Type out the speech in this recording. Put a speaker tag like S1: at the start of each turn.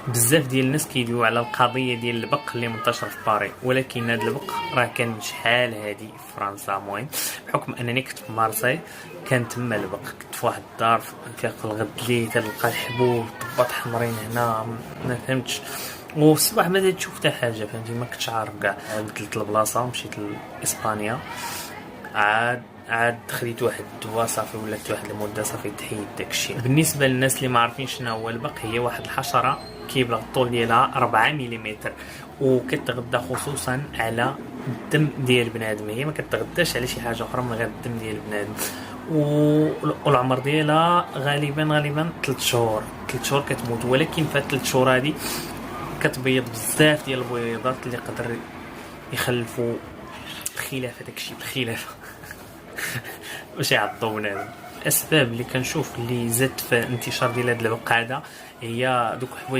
S1: بزاف ديال الناس كيدويو على القضيه ديال البق اللي منتشر في باريس، ولكن هذا البق راه كان شحال هادي في فرنسا. المهم بحكم انني كنت في مارسي كان تما البق، كنت في واحد الدار في الغد اللي تلقى الحبوب طباط حمرين هنا ما فهمتش. والصباح ما تشوف حتى حاجه فهمتي، ما كنتش عارف كاع. بدلت البلاصه ومشيت لاسبانيا، عاد خديت واحد الدواء صافي ولات واحد المده صافي تحيد داكشي. بالنسبه للناس اللي ما عارفين شنو هو البق، هي واحد الحشره كيبلغ الطول ديالها 4 ملم وكتغذى خصوصا على الدم ديال بنادم. هي ما كتغذاش على شي حاجه اخرى من غير الدم ديال بنادم. والعمر ديالها غالبا 3 شهور كتموت. ولكن في 3 شهور هذه كتبيض بزاف ديال البيضات اللي قدر يخلفوا الخلافه. داكشي الخلافه واش يعضوا بنادم. الاسباب اللي كنشوف اللي زادت في انتشار ديال هاد البق هذا هي دوك حوايج